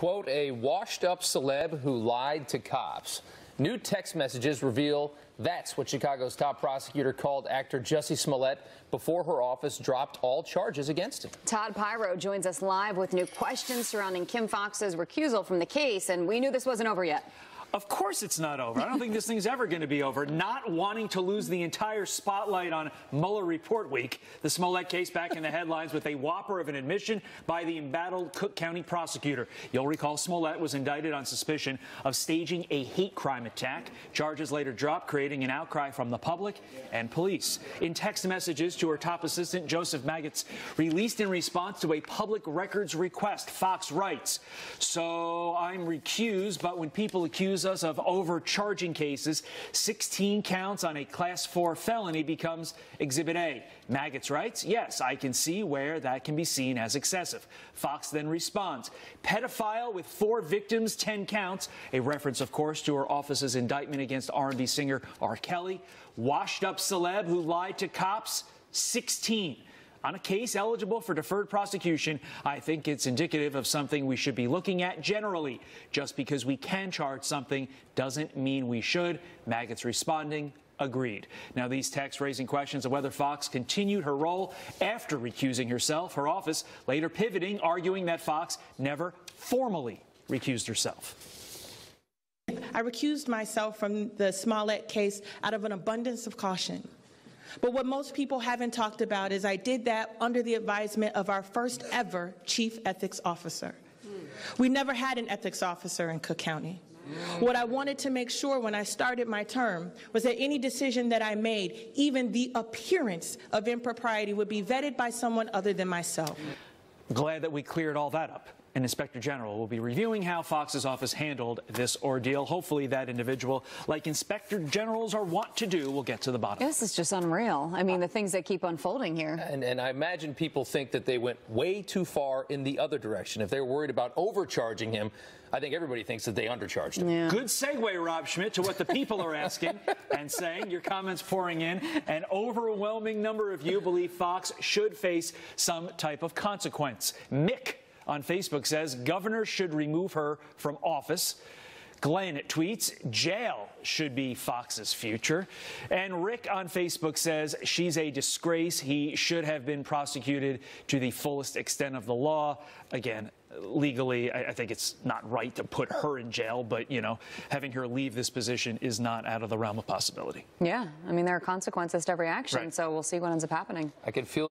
quote, a washed-up celeb who lied to cops. New text messages reveal that's what Chicago's top prosecutor called actor Jussie Smollett before her office dropped all charges against him. Todd Pyro joins us live with new questions surrounding Kim Foxx's recusal from the case, and we knew this wasn't over yet. Of course it's not over. I don't think this thing's ever going to be over. Not wanting to lose the entire spotlight on Mueller Report Week. The Smollett case back in the headlines with a whopper of an admission by the embattled Cook County prosecutor. You'll recall Smollett was indicted on suspicion of staging a hate crime attack. Charges later dropped, creating an outcry from the public and police. In text messages to her top assistant, Joseph Maggots, released in response to a public records request, Foxx writes, "So I'm recused, but when people accuse us of overcharging cases, 16 counts on a Class 4 felony becomes Exhibit A." Maggots writes, "Yes, I can see where that can be seen as excessive." Foxx then responds, "Pedophile with 4 victims, 10 counts," a reference, of course, to her office's indictment against R&B singer R. Kelly. "Washed-up celeb who lied to cops, 16. On a case eligible for deferred prosecution, I think it's indicative of something we should be looking at generally. Just because we can charge something doesn't mean we should." Maggots responding, agreed. Now, these texts raising questions of whether Foxx continued her role after recusing herself, her office later pivoting, arguing that Foxx never formally recused herself. I recused myself from the Smollett case out of an abundance of caution. But what most people haven't talked about is I did that under the advisement of our first ever chief ethics officer. We never had an ethics officer in Cook County. What I wanted to make sure when I started my term was that any decision that I made, even the appearance of impropriety, would be vetted by someone other than myself. Glad that we cleared all that up. An inspector general will be reviewing how Foxx's office handled this ordeal. Hopefully that individual, like inspector generals are wont to do, will get to the bottom. This is just unreal. I mean, the things that keep unfolding here. And I imagine people think that they went way too far in the other direction. If they're worried about overcharging him, I think everybody thinks that they undercharged him. Yeah. Good segue, Rob Schmidt, to what the people are asking and saying. Your comments pouring in. An overwhelming number of you believe Foxx should face some type of consequence. Mick on Facebook says governor should remove her from office. Glenn tweets, jail should be Foxx's future. And Rick on Facebook says she's a disgrace. He should have been prosecuted to the fullest extent of the law. Again, legally, I think it's not right to put her in jail, but, you know, having her leave this position is not out of the realm of possibility. Yeah, I mean, there are consequences to every action, right. So we'll see what ends up happening. I can feel